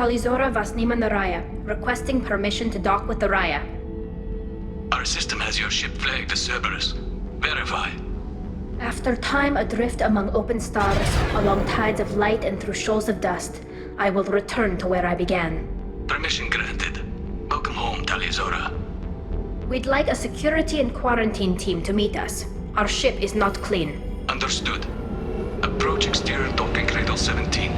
Tali'Zorah Vasnima Naraya, requesting permission to dock with the Raya. Our system has your ship flagged as Cerberus. Verify. After time adrift among open stars, along tides of light and through shoals of dust, I will return to where I began. Permission granted. Welcome home, Tali'Zorah. We'd like a security and quarantine team to meet us. Our ship is not clean. Understood. Approach exterior docking cradle 17.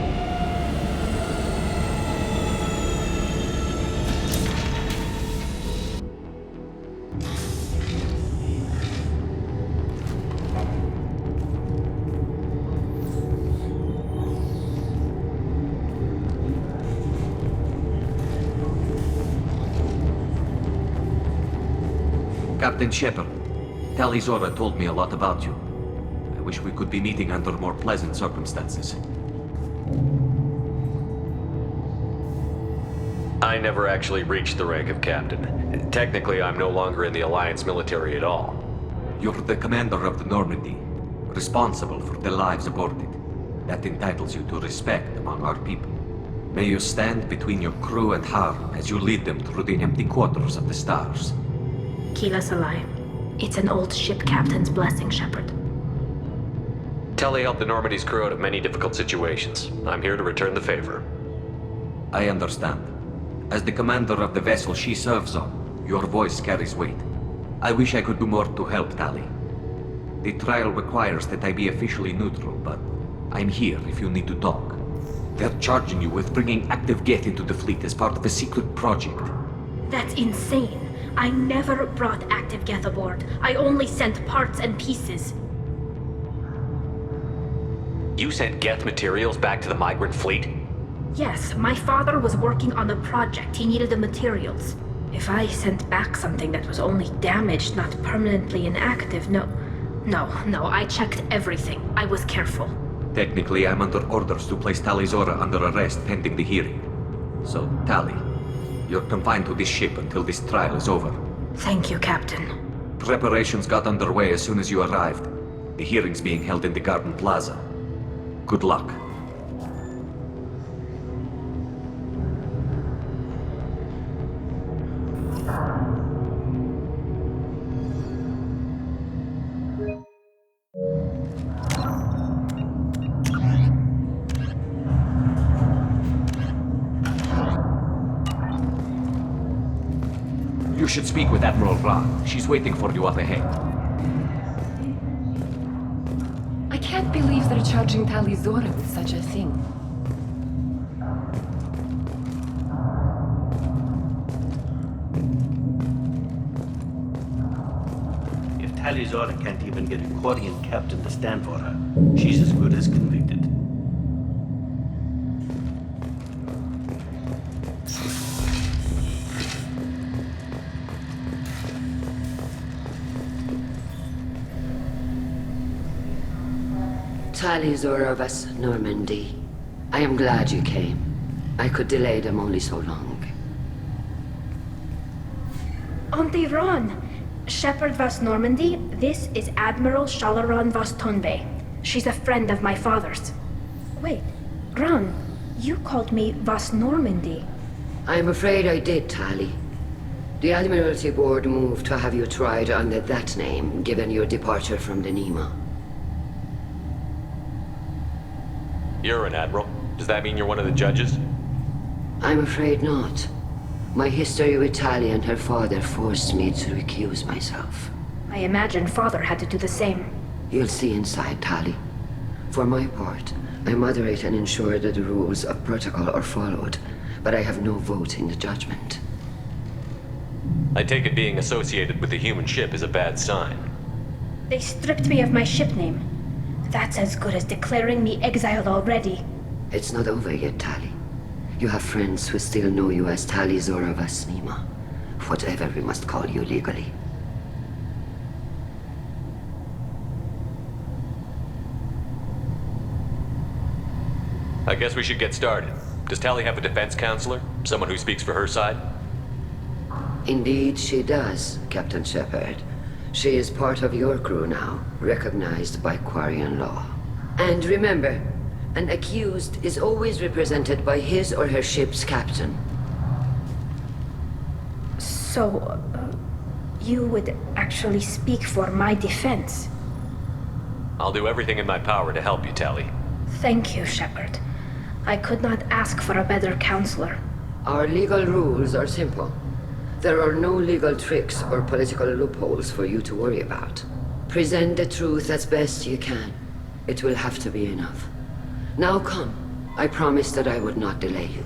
Captain Shepard, Tali'Zorah told me a lot about you. I wish we could be meeting under more pleasant circumstances. I never actually reached the rank of captain. Technically, I'm no longer in the Alliance military at all. You're the commander of the Normandy, responsible for the lives aborted. That entitles you to respect among our people. May you stand between your crew and harm as you lead them through the empty quarters of the stars. Kila Salai. It's an old ship captain's blessing, Shepard. Tali helped the Normandy's crew out of many difficult situations. I'm here to return the favor. I understand. As the commander of the vessel she serves on, your voice carries weight. I wish I could do more to help Tali. The trial requires that I be officially neutral, but I'm here if you need to talk. They're charging you with bringing active Geth into the fleet as part of a secret project. That's insane. I never brought active Geth aboard. I only sent parts and pieces. You sent Geth materials back to the migrant fleet? Yes, my father was working on a project. He needed the materials. If I sent back something that was only damaged, not permanently inactive, no, I checked everything. I was careful. Technically, I'm under orders to place Tali'Zorah under arrest pending the hearing. So, Tali, you're confined to this ship until this trial is over. Thank you, Captain. Preparations got underway as soon as you arrived. The hearing's being held in the Garden Plaza. Good luck. You should speak with Admiral Ra. She's waiting for you up ahead. I can't believe they're charging Tali'Zorah with such a thing. If Tali'Zorah can't even get a Quarian captain to stand for her, she's as good as convicted. Tali'Zorah vas Normandy. I am glad you came. I could delay them only so long. Auntie Ron! Shepard vas Normandy, this is Admiral Shalaran vas Tonbe. She's a friend of my father's. Wait, Ron, you called me vas Normandy. I'm afraid I did, Tali. The Admiralty Board moved to have you tried under that name, given your departure from the Nima. You're an admiral. Does that mean you're one of the judges? I'm afraid not. My history with Tali and her father forced me to recuse myself. I imagine father had to do the same. You'll see inside, Tali. For my part, I moderate and ensure that the rules of protocol are followed, but I have no vote in the judgment. I take it being associated with the human ship is a bad sign. They stripped me of my ship name. That's as good as declaring me exiled already. It's not over yet, Tali. You have friends who still know you as Tali'Zorah vas Nima. Whatever we must call you legally. I guess we should get started. Does Tali have a defense counselor? Someone who speaks for her side? Indeed she does, Captain Shepard. She is part of your crew now, recognized by Quarian law. And remember, An accused is always represented by his or her ship's captain. So, you would actually speak for my defense? I'll do everything in my power to help you, Tali. Thank you, Shepard. I could not ask for a better counselor. Our legal rules are simple. There are no legal tricks or political loopholes for you to worry about. Present the truth as best you can. It will have to be enough. Now come. I promised that I would not delay you.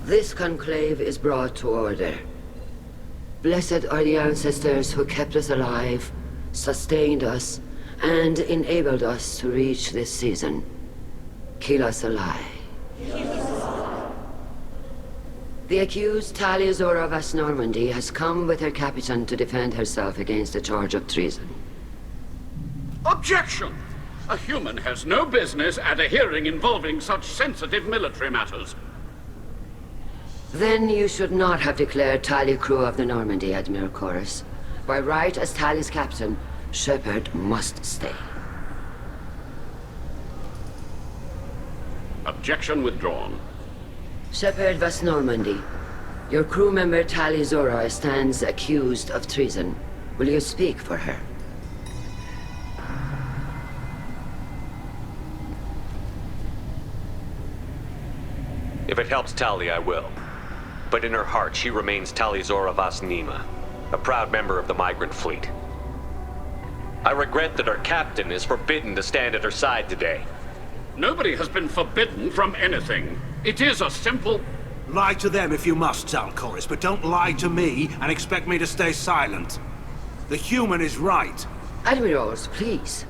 This conclave is brought to order. Blessed are the ancestors who kept us alive, sustained us, and enabled us to reach this season. Keep us alive. The accused Tali'Zorah of Normandy has come with her captain to defend herself against a charge of treason. Objection! A human has no business at a hearing involving such sensitive military matters. Then you should not have declared Tali crew of the Normandy, Admiral Chorus. By right as Tali's captain, Shepard must stay. Objection withdrawn. Shepard of Normandy, your crew member Tali'Zorah stands accused of treason. Will you speak for her? If it helps Tali, I will. But in her heart, she remains Tali'Zorah Vas Nima, a proud member of the migrant fleet. I regret that her captain is forbidden to stand at her side today. Nobody has been forbidden from anything. It is a simple... Lie to them if you must, Zal'Koris, but don't lie to me and expect me to stay silent. The human is right. Admirals, please.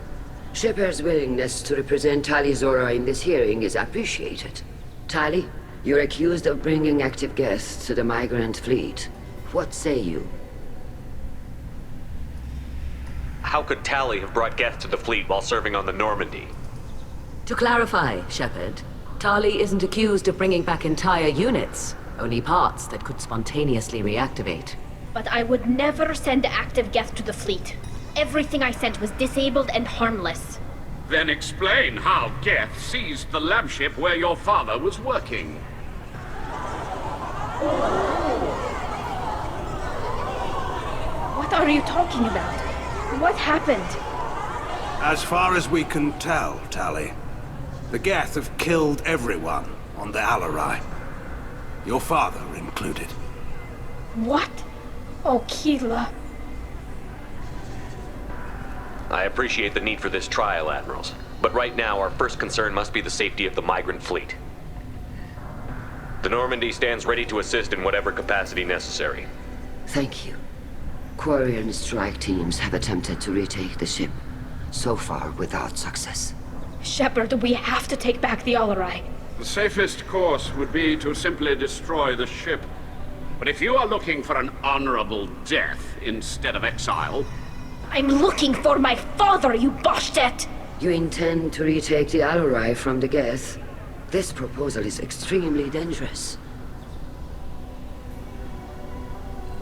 Shepard's willingness to represent Tali'Zorah in this hearing is appreciated. Tali, you're accused of bringing active guests to the migrant fleet. What say you? How could Tali have brought guests to the fleet while serving on the Normandy? To clarify, Shepard, Tali isn't accused of bringing back entire units, only parts that could spontaneously reactivate. But I would never send active guests to the fleet. Everything I sent was disabled and harmless. Then explain how Geth seized the lab ship where your father was working. What are you talking about? What happened? As far as we can tell, Tali, the Geth have killed everyone on the Alari. Your father included. What? Oh, Keela. I appreciate the need for this trial, Admirals. But right now, our first concern must be the safety of the migrant fleet. The Normandy stands ready to assist in whatever capacity necessary. Thank you. Quarian strike teams have attempted to retake the ship, so far without success. Shepard, we have to take back the Alari. The safest course would be to simply destroy the ship. But if you are looking for an honorable death instead of exile... I'm looking for my father, you bastet! You intend to retake the Alari from the Geth? This proposal is extremely dangerous.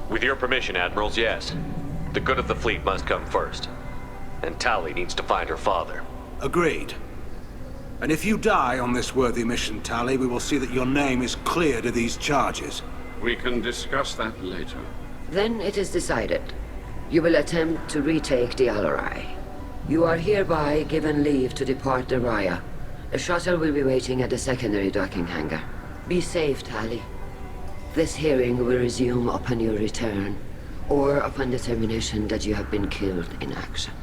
With your permission, Admirals, yes. The good of the fleet must come first. And Tali needs to find her father. Agreed. And if you die on this worthy mission, Tali, we will see that your name is cleared of these charges. We can discuss that later. Then it is decided. You will attempt to retake the Alari. You are hereby given leave to depart the Raya. A shuttle will be waiting at the secondary docking hangar. Be safe, Tali. This hearing will resume upon your return, or upon determination that you have been killed in action.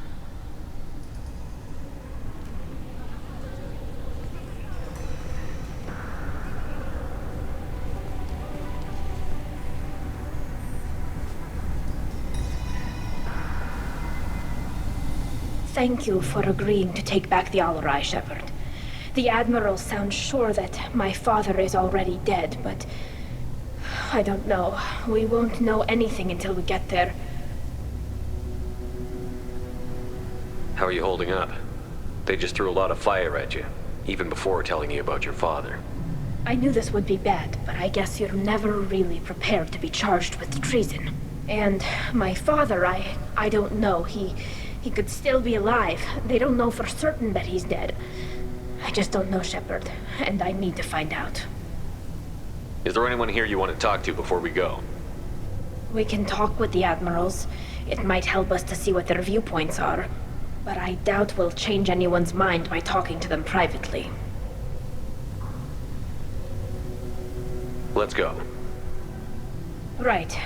Thank you for agreeing to take back the Alari, Shepard. The Admiral sounds sure that my father is already dead, but... I don't know. We won't know anything until we get there. How are you holding up? They just threw a lot of fire at you, even before telling you about your father. I knew this would be bad, but I guess you're never really prepared to be charged with treason. And my father, I don't know. He could still be alive. They don't know for certain that he's dead. I just don't know, Shepard, and I need to find out. Is there anyone here you want to talk to before we go? We can talk with the Admirals. It might help us to see what their viewpoints are. But I doubt we'll change anyone's mind by talking to them privately. Let's go. Right.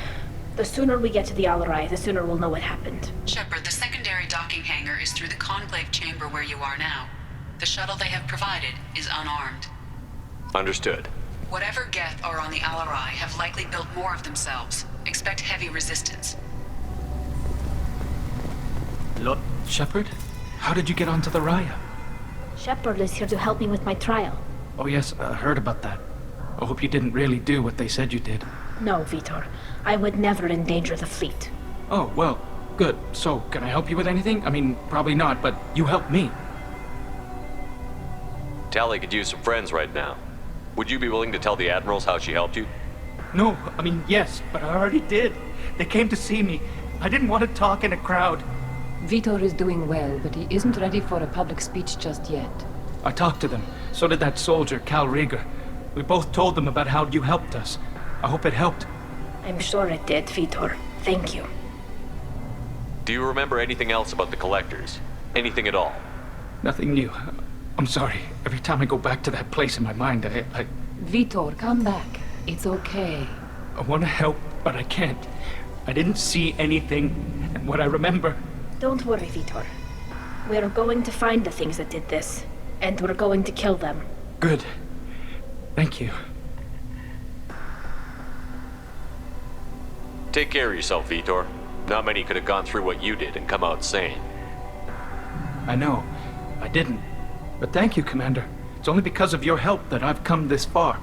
The sooner we get to the Alari, the sooner we'll know what happened. Shepard, the secondary docking hangar is through the conclave chamber where you are now. The shuttle they have provided is unarmed. Understood. Whatever Geth are on the Alari have likely built more of themselves. Expect heavy resistance. Lot. Shepard? How did you get onto the Raya? Shepard is here to help me with my trial. Oh yes, I heard about that. I hope you didn't really do what they said you did. No, Vitor. I would never endanger the fleet. Oh, well, good. So, can I help you with anything? I mean, probably not, but you helped me. Tali could use some friends right now. Would you be willing to tell the Admirals how she helped you? No, I mean, yes, but I already did. They came to see me. I didn't want to talk in a crowd. Vitor is doing well, but he isn't ready for a public speech just yet. I talked to them. So did that soldier, Cal Rieger. We both told them about how you helped us. I hope it helped. I'm sure it did, Vitor. Thank you. Do you remember anything else about the Collectors? Anything at all? Nothing new. I'm sorry. Every time I go back to that place in my mind, I... Vitor, come back. It's okay. I want to help, but I can't. I didn't see anything, and what I remember... Don't worry, Vitor. We're going to find the things that did this, and we're going to kill them. Good. Thank you. Take care of yourself, Vitor. Not many could have gone through what you did and come out sane. I know. I didn't. But thank you, Commander. It's only because of your help that I've come this far.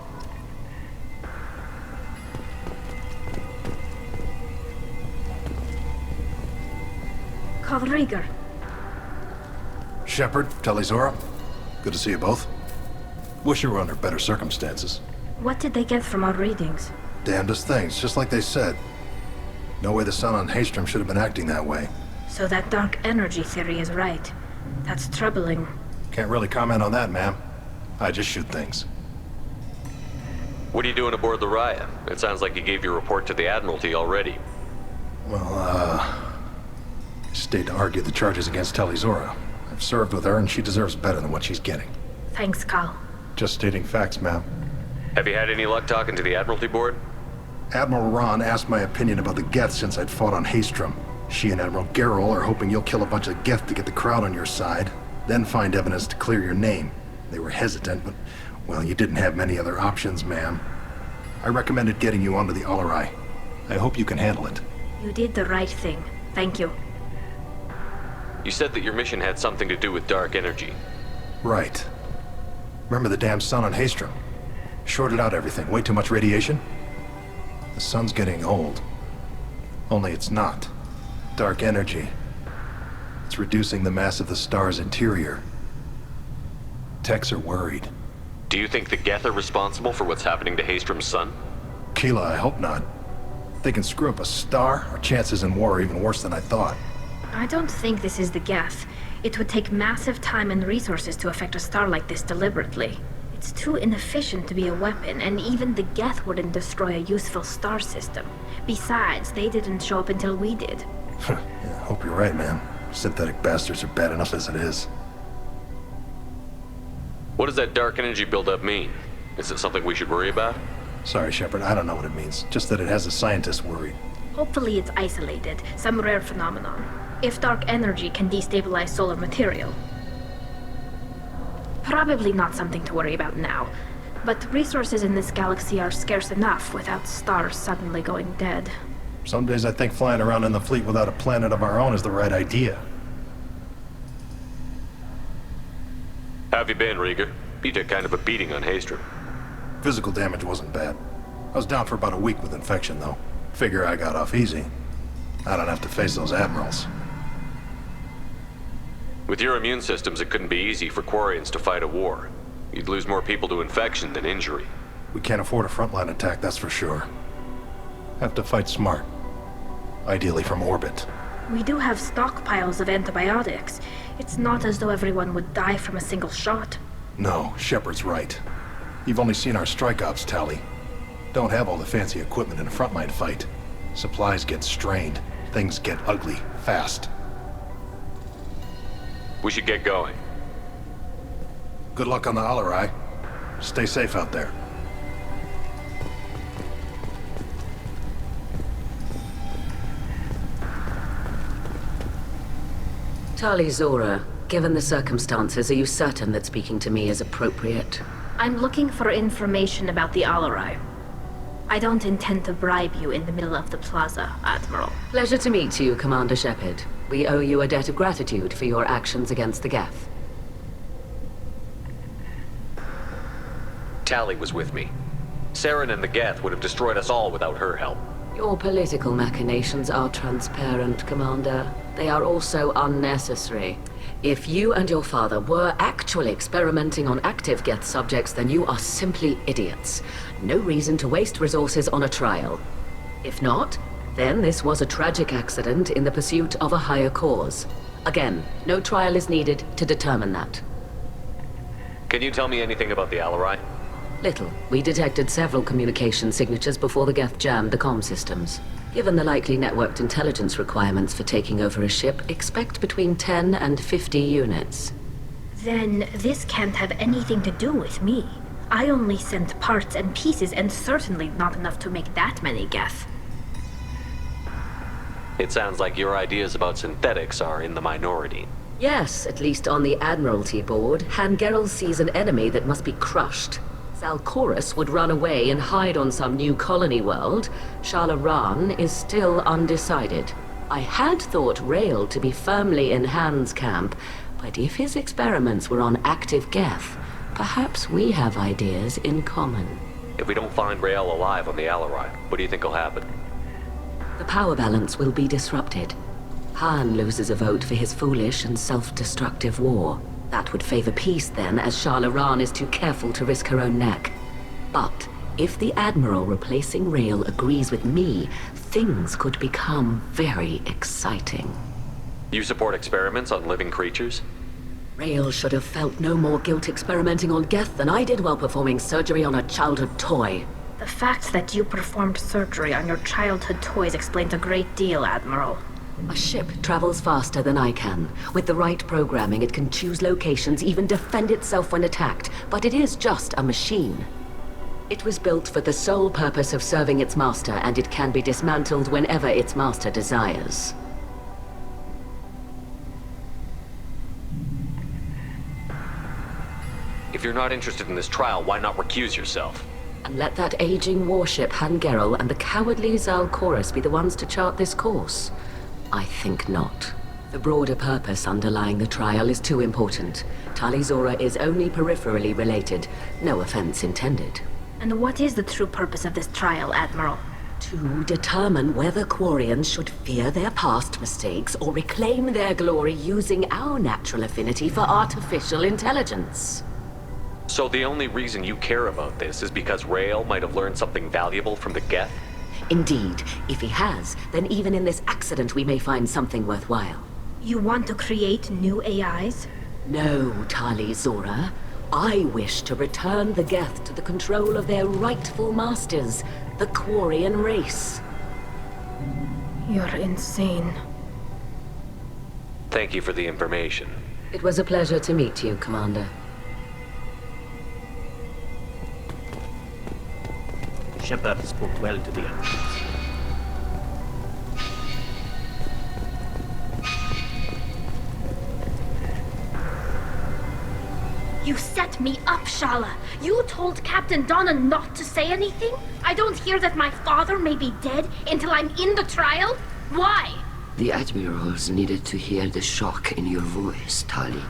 Cal Rieger. Shepard, Tali'Zorah. Good to see you both. Wish you were under better circumstances. What did they get from our readings? Damnedest things, just like they said. No way the sun on Haystrom should have been acting that way. So that dark energy theory is right. That's troubling. Can't really comment on that, ma'am. I just shoot things. What are you doing aboard the Raya? It sounds like you gave your report to the Admiralty already. Well, I stayed to argue the charges against Tali'Zorah. I've served with her and she deserves better than what she's getting. Thanks, Cal. Just stating facts, ma'am. Have you had any luck talking to the Admiralty board? Admiral Ron asked my opinion about the Geth since I'd fought on Haystrom. She and Admiral Gerrel are hoping you'll kill a bunch of Geth to get the crowd on your side, then find evidence to clear your name. They were hesitant, but, well, you didn't have many other options, ma'am. I recommended getting you onto the Alari. I hope you can handle it. You did the right thing. Thank you. You said that your mission had something to do with dark energy. Right. Remember the damn sun on Haystrom? Shorted out everything. Way too much radiation? The sun's getting old. Only it's not. Dark energy. It's reducing the mass of the star's interior. Techs are worried. Do you think the Geth are responsible for what's happening to Haystrom's sun? Keela, I hope not. If they can screw up a star, our chances in war are even worse than I thought. I don't think this is the Geth. It would take massive time and resources to affect a star like this deliberately. It's too inefficient to be a weapon, and even the Geth wouldn't destroy a useful star system. Besides, they didn't show up until we did. Yeah, I hope you're right, man. Synthetic bastards are bad enough as it is. What does that dark energy buildup mean? Is it something we should worry about? Sorry, Shepard, I don't know what it means. Just that it has a scientist worried. Hopefully it's isolated, some rare phenomenon. If dark energy can destabilize solar material. Probably not something to worry about now, but resources in this galaxy are scarce enough without stars suddenly going dead. Some days I think flying around in the fleet without a planet of our own is the right idea. have you been, Rieger? You took kind of a beating on Haystrom. Physical damage wasn't bad. I was down for about a week with infection, though. Figure I got off easy. I don't have to face those admirals. With your immune systems, it couldn't be easy for Quarians to fight a war. You'd lose more people to infection than injury. We can't afford a frontline attack, that's for sure. Have to fight smart. Ideally from orbit. We do have stockpiles of antibiotics. It's not as though everyone would die from a single shot. No, Shepard's right. You've only seen our strike ops, Tali. Don't have all the fancy equipment in a frontline fight. Supplies get strained. Things get ugly, fast. We should get going. Good luck on the Alari. Stay safe out there. Tali'Zorah, given the circumstances, are you certain that speaking to me is appropriate? I'm looking for information about the Alari. I don't intend to bribe you in the middle of the plaza, Admiral. Pleasure to meet you, Commander Shepard. We owe you a debt of gratitude for your actions against the Geth. Tali was with me. Saren and the Geth would have destroyed us all without her help. Your political machinations are transparent, Commander. They are also unnecessary. If you and your father were actually experimenting on active Geth subjects, then you are simply idiots. No reason to waste resources on a trial. If not, then this was a tragic accident in the pursuit of a higher cause. Again, no trial is needed to determine that. Can you tell me anything about the Alari? Little. We detected several communication signatures before the Geth jammed the comm systems. Given the likely networked intelligence requirements for taking over a ship, expect between 10 and 50 units. Then this can't have anything to do with me. I only sent parts and pieces, and certainly not enough to make that many Geth. It sounds like your ideas about synthetics are in the minority. Yes, at least on the Admiralty board, Hangerel sees an enemy that must be crushed. Zal'Koris would run away and hide on some new colony world. Shalaran is still undecided. I had thought Rael to be firmly in Han's camp, but if his experiments were on active Geth, perhaps we have ideas in common. If we don't find Rael alive on the Alari, what do you think will happen? The power balance will be disrupted. Han loses a vote for his foolish and self-destructive war. That would favor peace then, as Shalaran is too careful to risk her own neck. But if the Admiral replacing Rael agrees with me, things could become very exciting. You support experiments on living creatures? Rael should have felt no more guilt experimenting on Geth than I did while performing surgery on a childhood toy. The fact that you performed surgery on your childhood toys explains a great deal, Admiral. A ship travels faster than I can. With the right programming, it can choose locations, even defend itself when attacked. But it is just a machine. It was built for the sole purpose of serving its master, and it can be dismantled whenever its master desires. If you're not interested in this trial, why not recuse yourself? And let that aging warship Hangerel and the cowardly Zal'Koris be the ones to chart this course. I think not. The broader purpose underlying the trial is too important. Tali'Zorah is only peripherally related. No offense intended. And what is the true purpose of this trial, Admiral? To determine whether Quarians should fear their past mistakes or reclaim their glory using our natural affinity for artificial intelligence. So the only reason you care about this is because Rael might have learned something valuable from the Geth? Indeed. If he has, then even in this accident we may find something worthwhile. You want to create new AIs? No, Tali'Zorah. I wish to return the Geth to the control of their rightful masters, the Quarian race. You're insane. Thank you for the information. It was a pleasure to meet you, Commander. Shepard spoke well to the entrance. You set me up, Shala. You told Captain Donna not to say anything? I don't hear that my father may be dead until I'm in the trial? Why? The Admirals needed to hear the shock in your voice, Tali.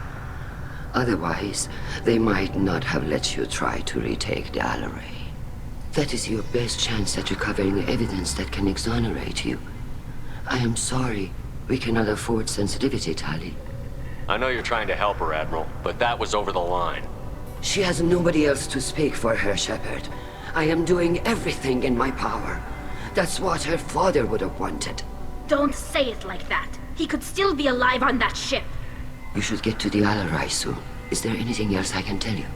Otherwise, they might not have let you try to retake the Alari. That is your best chance at recovering evidence that can exonerate you. I am sorry. We cannot afford sensitivity, Tali. I know you're trying to help her, Admiral, but that was over the line. She has nobody else to speak for her, Shepard. I am doing everything in my power. That's what her father would have wanted. Don't say it like that. He could still be alive on that ship. You should get to the Alari soon. Is there anything else I can tell you?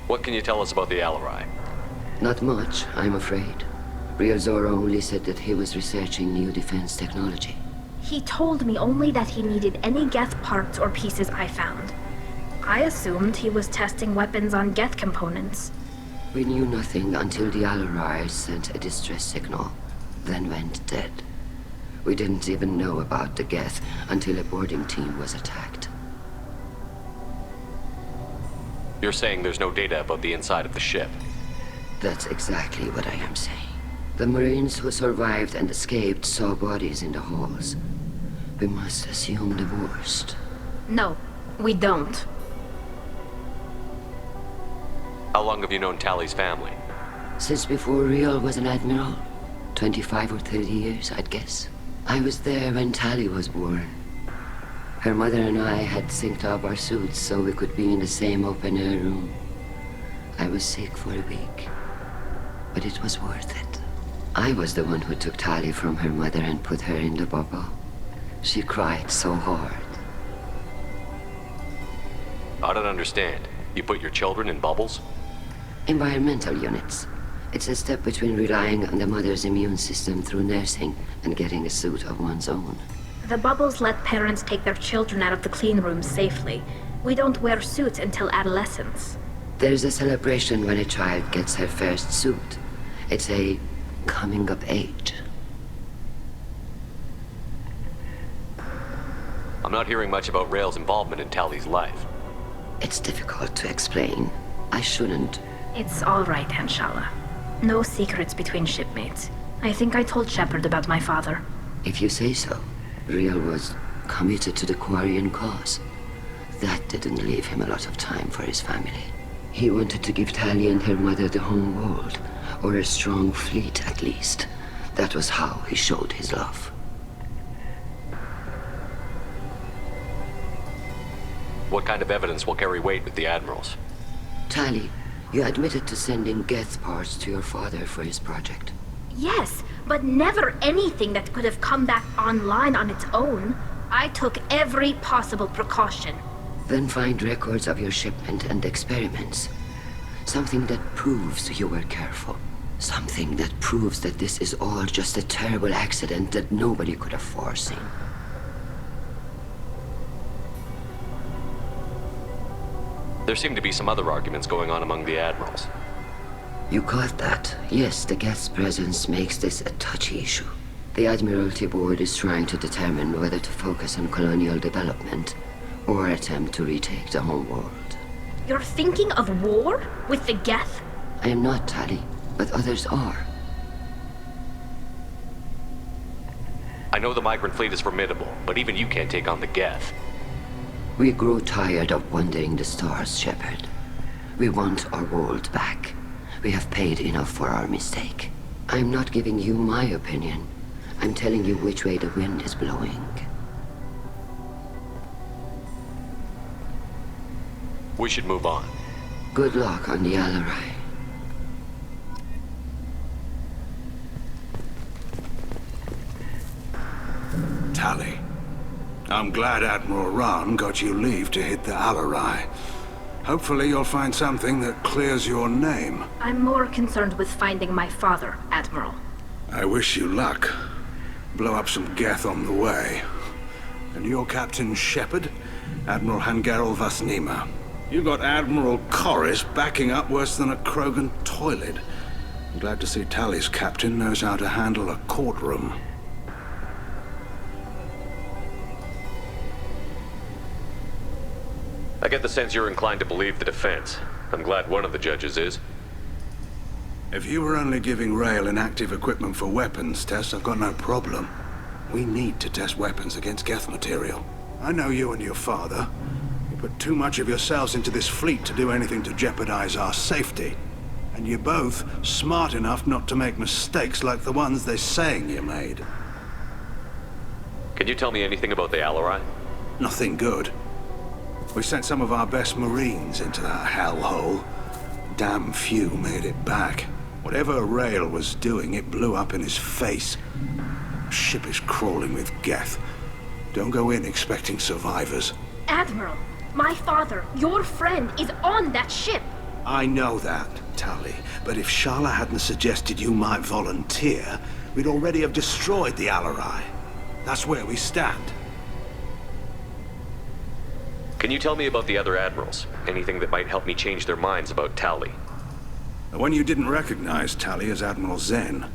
What can you tell us about the Alari? Not much, I'm afraid. Tali'Zorah only said that he was researching new defense technology. He told me only that he needed any Geth parts or pieces I found. I assumed he was testing weapons on Geth components. We knew nothing until the Alari sent a distress signal, then went dead. We didn't even know about the Geth until a boarding team was attacked. You're saying there's no data about the inside of the ship? That's exactly what I am saying. The Marines who survived and escaped saw bodies in the halls. We must assume the worst. No, we don't. How long have you known Tali's family? Since before Riel was an admiral. 25 or 30 years, I'd guess. I was there when Tali was born. Her mother and I had synced up our suits so we could be in the same open-air room. I was sick for a week, but it was worth it. I was the one who took Tali from her mother and put her in the bubble. She cried so hard. I don't understand. You put your children in bubbles? Environmental units. It's a step between relying on the mother's immune system through nursing and getting a suit of one's own. The bubbles let parents take their children out of the clean rooms safely. We don't wear suits until adolescence. There's a celebration when a child gets her first suit. It's a coming of age. I'm not hearing much about Rael's involvement in Tali's life. It's difficult to explain. I shouldn't. It's all right, Anshala. No secrets between shipmates. I think I told Shepard about my father. If you say so. Riel was committed to the Quarian cause. That didn't leave him a lot of time for his family. He wanted to give Tali and her mother the home world, or a strong fleet at least. That was how he showed his love. What kind of evidence will carry weight with the admirals? Tali, you admitted to sending Geth parts to your father for his project. Yes, but never anything that could have come back online on its own. I took every possible precaution. Then find records of your shipment and experiments. Something that proves you were careful. Something that proves that this is all just a terrible accident that nobody could have foreseen. There seem to be some other arguments going on among the admirals. You caught that? Yes, the Geth's presence makes this a touchy issue. The Admiralty board is trying to determine whether to focus on colonial development or attempt to retake the home world. You're thinking of war? With the Geth? I am not, Tali, but others are. I know the migrant fleet is formidable, but even you can't take on the Geth. We grow tired of wandering the stars, Shepard. We want our world back. We have paid enough for our mistake. I'm not giving you my opinion. I'm telling you which way the wind is blowing. We should move on. Good luck on the Alari. Tali, I'm glad Admiral Rahn got you leave to hit the Alari. Hopefully you'll find something that clears your name. I'm more concerned with finding my father, Admiral. I wish you luck. Blow up some Geth on the way. And your Captain Shepard, Admiral Hangarel Vasnima. You got Admiral Corris backing up worse than a Krogan toilet. I'm glad to see Tali's captain knows how to handle a courtroom. I get the sense you're inclined to believe the defense. I'm glad one of the judges is. If you were only giving Rael inactive equipment for weapons tests, I've got no problem. We need to test weapons against Geth material. I know you and your father. You'll put too much of yourselves into this fleet to do anything to jeopardize our safety. And you're both smart enough not to make mistakes like the ones they're saying you made. Can you tell me anything about the Alari? Nothing good. We sent some of our best Marines into that hellhole. Damn few made it back. Whatever Rail was doing, it blew up in his face. The ship is crawling with Geth. Don't go in expecting survivors. Admiral, my father, your friend, is on that ship. I know that, Tali, but if Shala hadn't suggested you might volunteer, we'd already have destroyed the Alari. That's where we stand. Can you tell me about the other admirals? Anything that might help me change their minds about Tali? The one you didn't recognize, Tali, is Admiral Zen.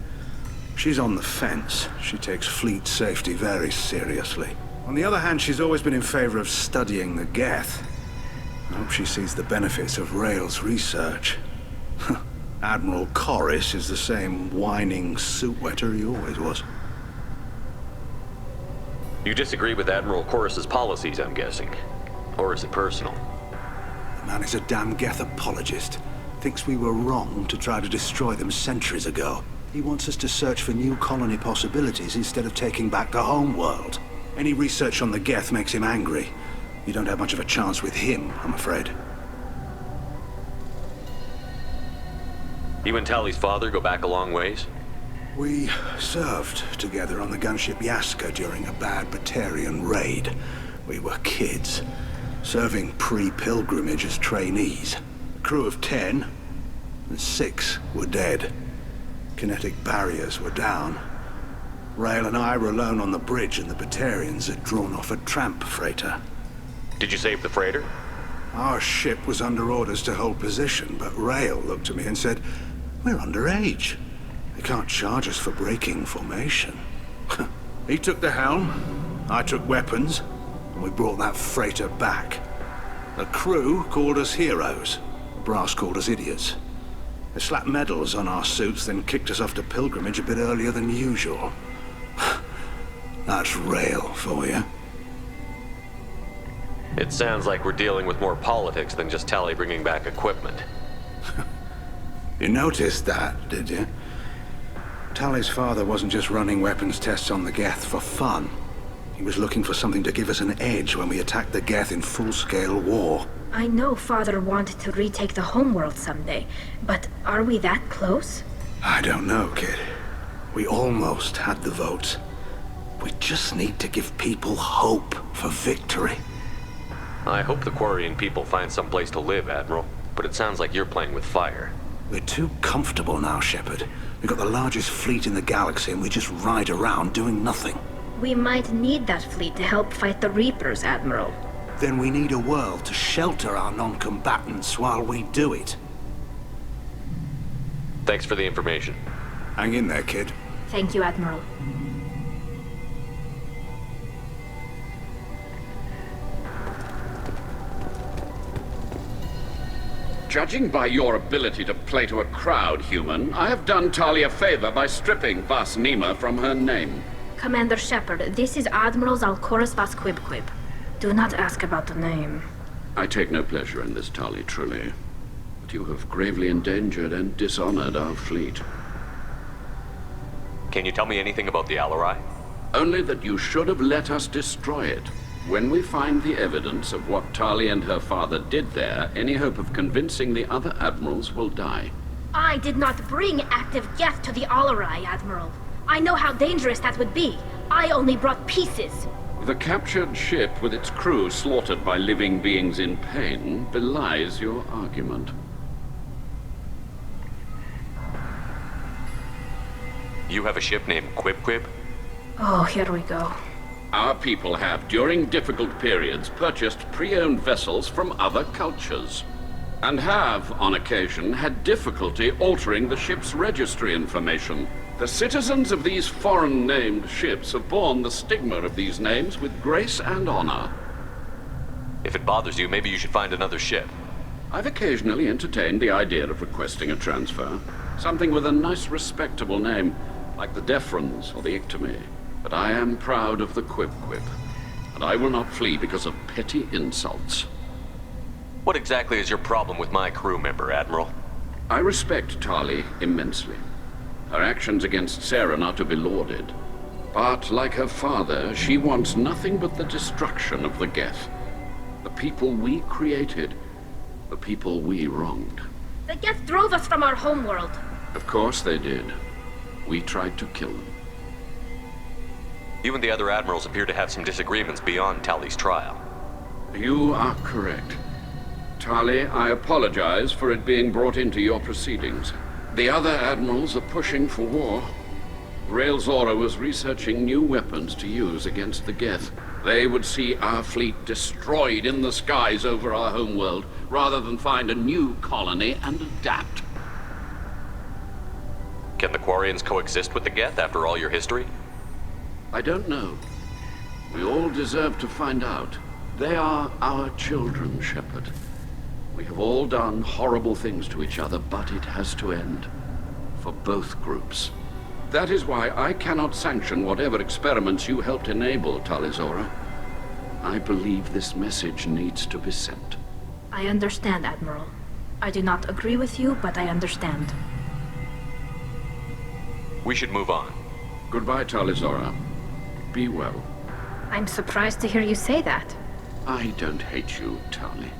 She's on the fence. She takes fleet safety very seriously. On the other hand, she's always been in favor of studying the Geth. I hope she sees the benefits of Rail's research. Admiral Corris is the same whining suit wetter he always was. You disagree with Admiral Corris's policies, I'm guessing. Or is it personal? The man is a damn Geth apologist. Thinks we were wrong to try to destroy them centuries ago. He wants us to search for new colony possibilities instead of taking back the home world. Any research on the Geth makes him angry. You don't have much of a chance with him, I'm afraid. You and Tali's father go back a long ways? We served together on the gunship Yaska during a bad Batarian raid. We were kids, serving pre-pilgrimage as trainees. A crew of 10, and 6 were dead. Kinetic barriers were down. Rail and I were alone on the bridge, and the Batarians had drawn off a tramp freighter. Did you save the freighter? Our ship was under orders to hold position, but Rail looked at me and said, "We're underage. They can't charge us for breaking formation." He took the helm, I took weapons, and we brought that freighter back. The crew called us heroes. The brass called us idiots. They slapped medals on our suits, then kicked us off to pilgrimage a bit earlier than usual. That's Rail for you. It sounds like we're dealing with more politics than just Tali bringing back equipment. You noticed that, did you? Tali's father wasn't just running weapons tests on the Geth for fun. He was looking for something to give us an edge when we attacked the Geth in full-scale war. I know Father wanted to retake the homeworld someday, but are we that close? I don't know, kid. We almost had the votes. We just need to give people hope for victory. I hope the Quarian people find some place to live, Admiral, but it sounds like you're playing with fire. We're too comfortable now, Shepard. We've got the largest fleet in the galaxy and we just ride around doing nothing. We might need that fleet to help fight the Reapers, Admiral. Then we need a world to shelter our non-combatants while we do it. Thanks for the information. Hang in there, kid. Thank you, Admiral. Judging by your ability to play to a crowd, human, I have done Tali a favor by stripping Vas Nima from her name. Commander Shepard, this is Admiral Zalkoris Vas Quib. Do not ask about the name. I take no pleasure in this, Tali, truly. But you have gravely endangered and dishonored our fleet. Can you tell me anything about the Alari? Only that you should have let us destroy it. When we find the evidence of what Tali and her father did there, any hope of convincing the other admirals will die. I did not bring active Geth to the Alari, Admiral. I know how dangerous that would be. I only brought pieces. The captured ship with its crew slaughtered by living beings in pain belies your argument. You have a ship named Quib? Oh, here we go. Our people have, during difficult periods, purchased pre-owned vessels from other cultures, and have, on occasion, had difficulty altering the ship's registry information. The citizens of these foreign-named ships have borne the stigma of these names with grace and honor. If it bothers you, maybe you should find another ship. I've occasionally entertained the idea of requesting a transfer. Something with a nice, respectable name, like the Defrons or the Ictomy. But I am proud of the Quib, and I will not flee because of petty insults. What exactly is your problem with my crew member, Admiral? I respect Tali immensely. Her actions against Saren are to be lauded. But like her father, she wants nothing but the destruction of the Geth. The people we created. The people we wronged. The Geth drove us from our homeworld. Of course they did. We tried to kill them. You and the other admirals appear to have some disagreements beyond Tali's trial. You are correct. Tali, I apologize for it being brought into your proceedings. The other admirals are pushing for war. Tali'Zorah was researching new weapons to use against the Geth. They would see our fleet destroyed in the skies over our homeworld, rather than find a new colony and adapt. Can the Quarians coexist with the Geth after all your history? I don't know. We all deserve to find out. They are our children, Shepard. We have all done horrible things to each other, but it has to end. For both groups. That is why I cannot sanction whatever experiments you helped enable, Tali'Zorah. I believe this message needs to be sent. I understand, Admiral. I do not agree with you, but I understand. We should move on. Goodbye, Tali'Zorah. Be well. I'm surprised to hear you say that. I don't hate you, Tali.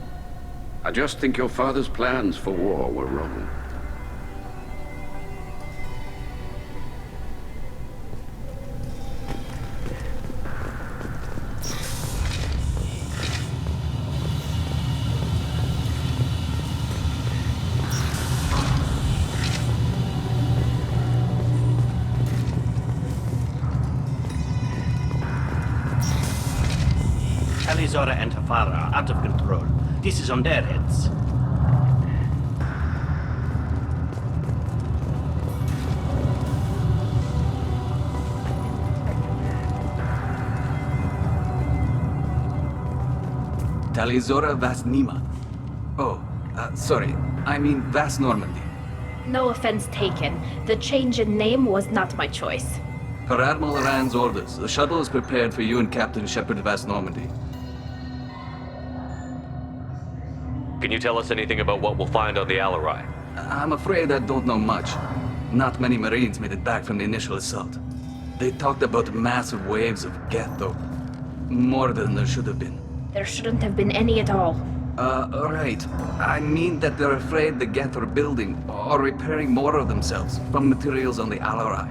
I just think your father's plans for war were wrong. Tali'Zorah and Hafara are out of control. This is on their heads. Tali'Zorah Vasnima. Oh, sorry. I mean Vas Normandy. No offense taken. The change in name was not my choice. Per Admiral Rand's orders, the shuttle is prepared for you and Captain Shepard Vas Normandy. Can you tell us anything about what we'll find on the Alari? I'm afraid I don't know much. Not many Marines made it back from the initial assault. They talked about massive waves of Geth, though. More than there should have been. There shouldn't have been any at all. Right. I mean that they're afraid the Geth are building or repairing more of themselves from materials on the Alari.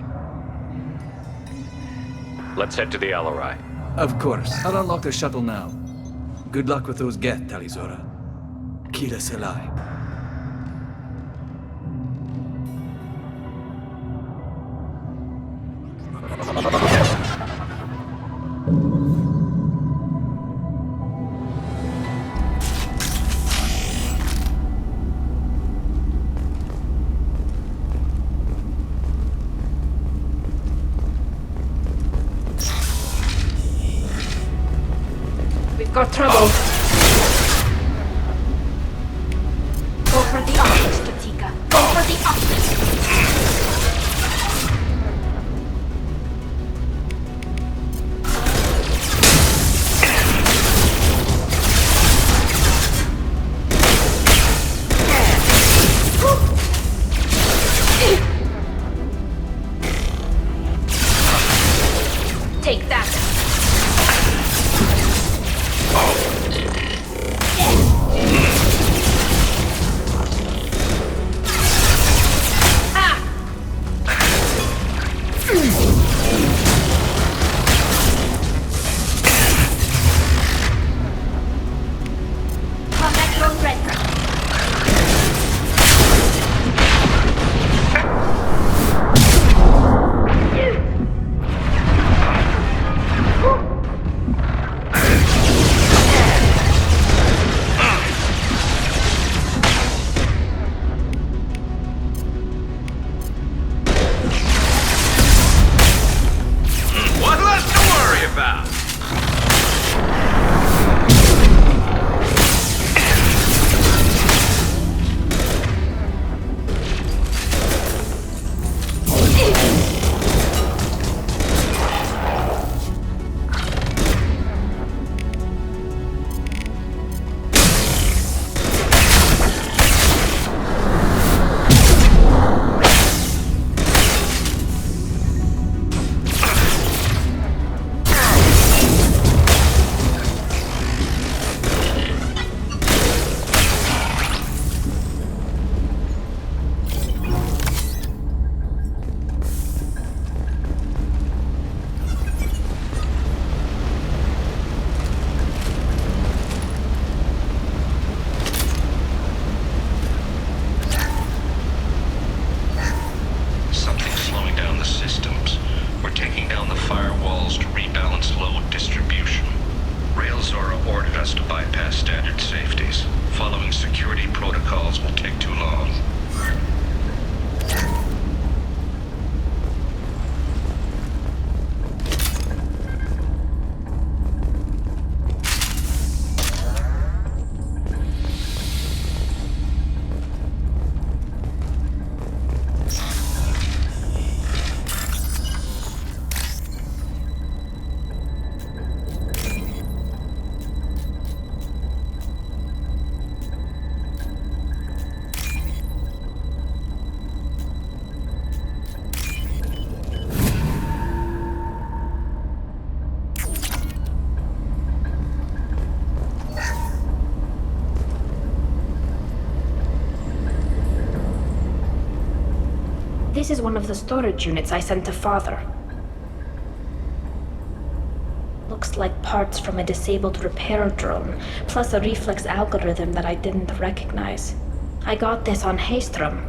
Let's head to the Alari. Of course. I'll unlock the shuttle now. Good luck with those Geth, Tali'Zorah. Kila Selai. We've got trouble. Go for the optics, Patika. Go for the optics. Take that. This is one of the storage units I sent to Father. Looks like parts from a disabled repair drone, plus a reflex algorithm that I didn't recognize. I got this on Haystrom.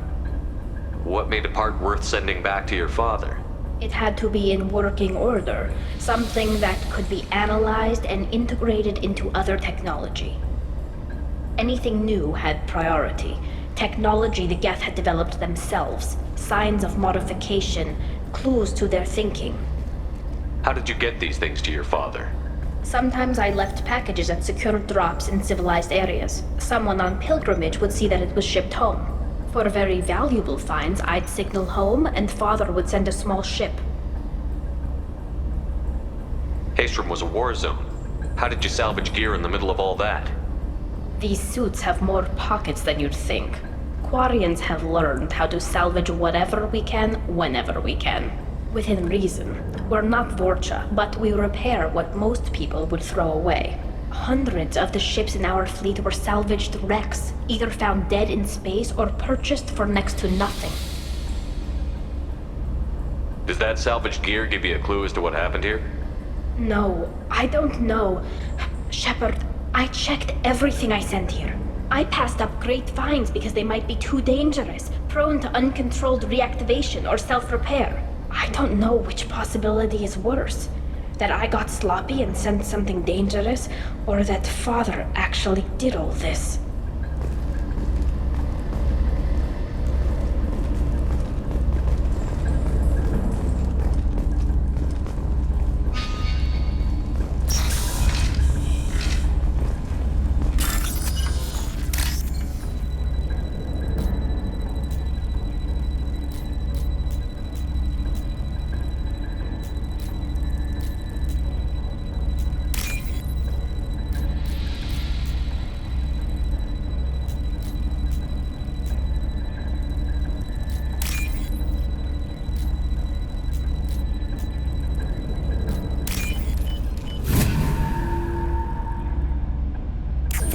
What made a part worth sending back to your father? It had to be in working order, something that could be analyzed and integrated into other technology. Anything new had priority. Technology the Geth had developed themselves, signs of modification, clues to their thinking. How did you get these things to your father? Sometimes I left packages at secure drops in civilized areas. Someone on pilgrimage would see that it was shipped home. For very valuable finds, I'd signal home, and Father would send a small ship. Haystrom was a war zone. How did you salvage gear in the middle of all that? These suits have more pockets than you'd think. Quarians have learned how to salvage whatever we can, whenever we can. Within reason. We're not Vorcha, but we repair what most people would throw away. Hundreds of the ships in our fleet were salvaged wrecks, either found dead in space or purchased for next to nothing. Does that salvaged gear give you a clue as to what happened here? No, I don't know. Shepard, I checked everything I sent here. I passed up great finds because they might be too dangerous, prone to uncontrolled reactivation or self-repair. I don't know which possibility is worse. That I got sloppy and sent something dangerous, or that Father actually did all this.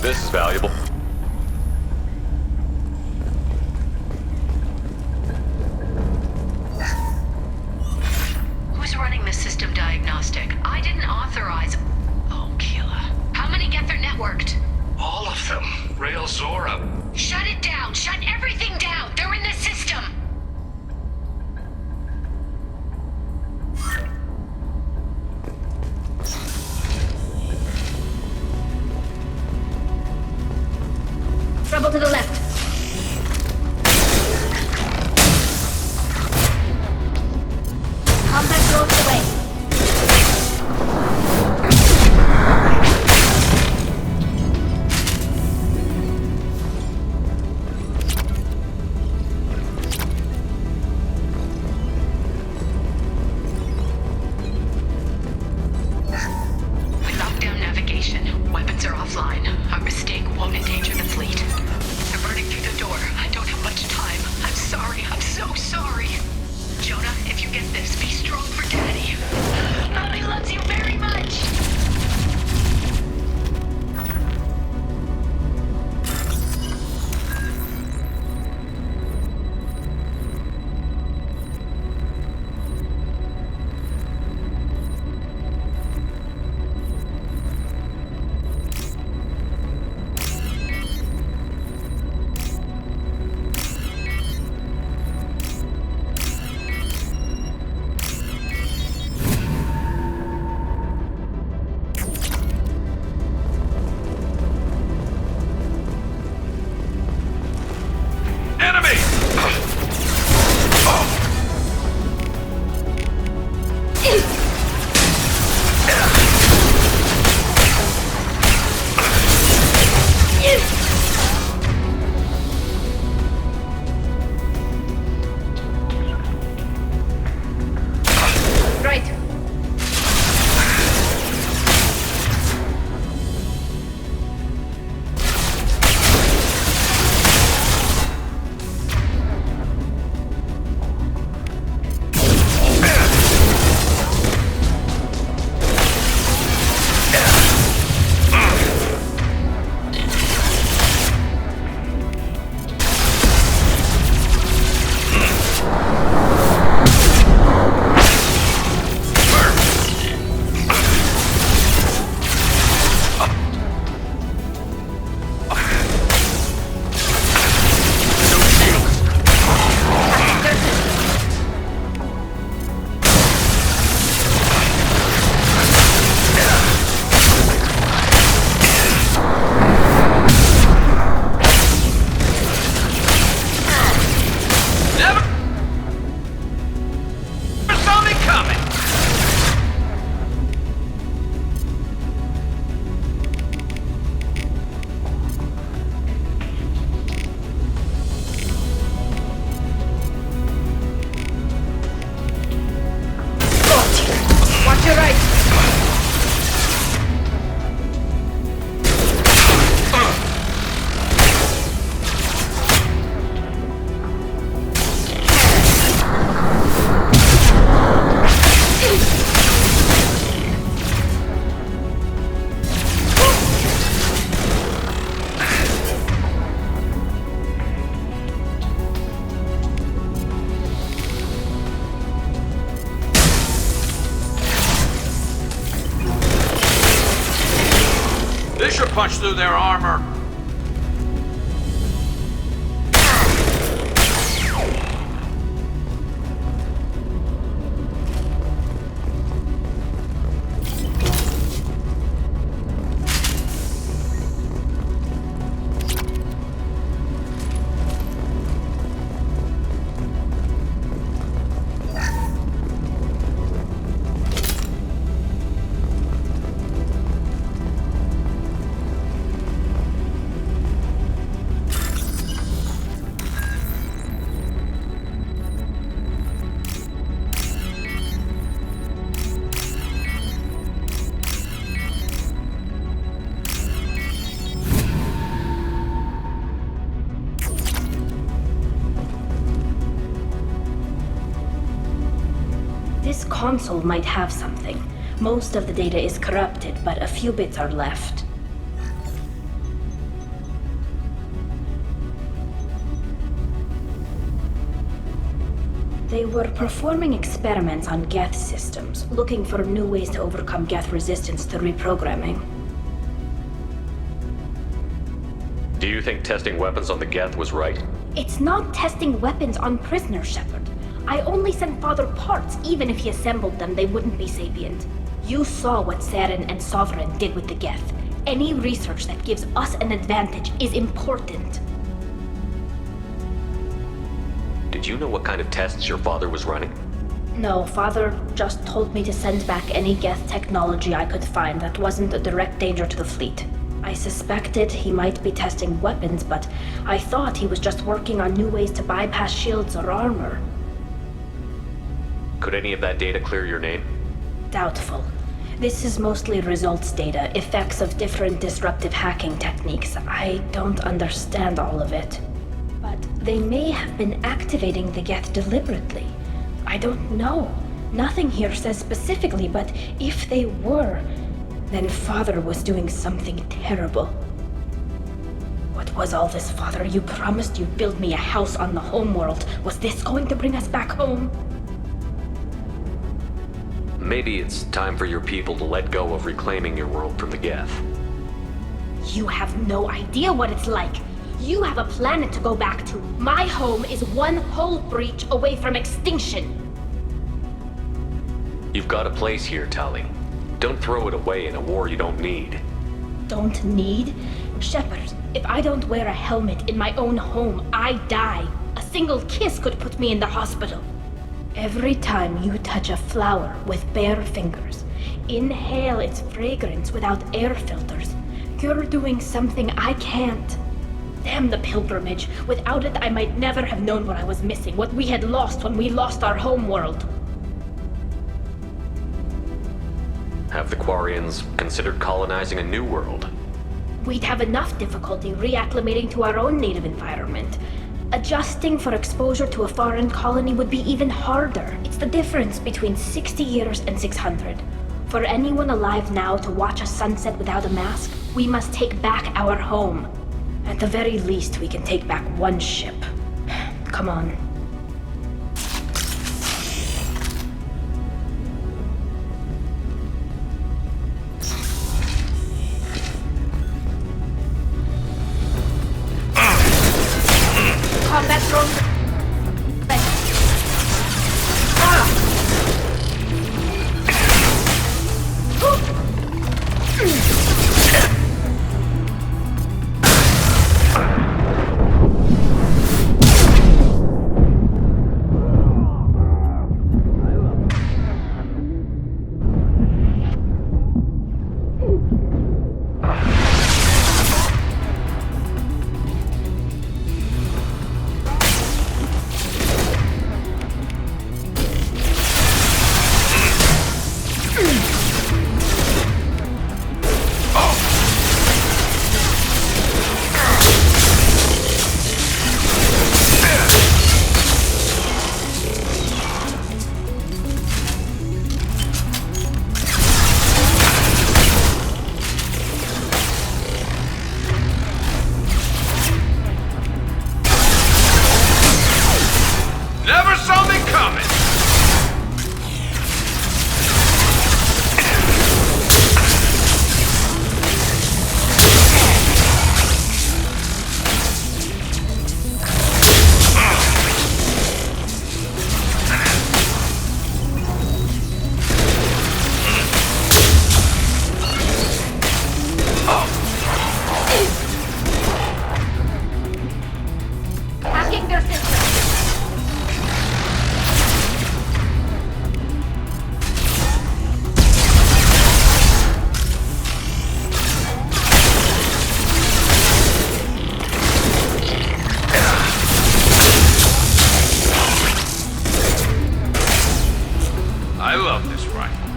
This is valuable. Who's running the system diagnostic? I didn't authorize... Oh, Keela. How many get their networked? All of them. Tali'Zorah. Shut it down! Shut everything down! They're in the system! Pressure punch through their armor! This console might have something. Most of the data is corrupted, but a few bits are left. They were performing experiments on Geth systems, looking for new ways to overcome Geth resistance to reprogramming. Do you think testing weapons on the Geth was right? It's not testing weapons on prisoners, Shepard. I only sent Father parts. Even if he assembled them, they wouldn't be sapient. You saw what Saren and Sovereign did with the Geth. Any research that gives us an advantage is important. Did you know what kind of tests your father was running? No, Father just told me to send back any Geth technology I could find that wasn't a direct danger to the fleet. I suspected he might be testing weapons, but I thought he was just working on new ways to bypass shields or armor. Could any of that data clear your name? Doubtful. This is mostly results data, effects of different disruptive hacking techniques. I don't understand all of it. But they may have been activating the Geth deliberately. I don't know. Nothing here says specifically, but if they were, then Father was doing something terrible. What was all this, Father? You promised you'd build me a house on the homeworld. Was this going to bring us back home? Maybe it's time for your people to let go of reclaiming your world from the Geth. You have no idea what it's like. You have a planet to go back to. My home is one hull breach away from extinction. You've got a place here, Tali. Don't throw it away in a war you don't need. Don't need? Shepard, if I don't wear a helmet in my own home, I die. A single kiss could put me in the hospital. Every time you touch a flower with bare fingers, inhale its fragrance without air filters, you're doing something I can't. Damn the pilgrimage. Without it, I might never have known what I was missing, what we had lost when we lost our homeworld. Have the Quarians considered colonizing a new world? We'd have enough difficulty reacclimating to our own native environment. Adjusting for exposure to a foreign colony would be even harder. It's the difference between 60 years and 600. For anyone alive now to watch a sunset without a mask, we must take back our home. At the very least, we can take back one ship. Come on. Combat drone. I love this rifle.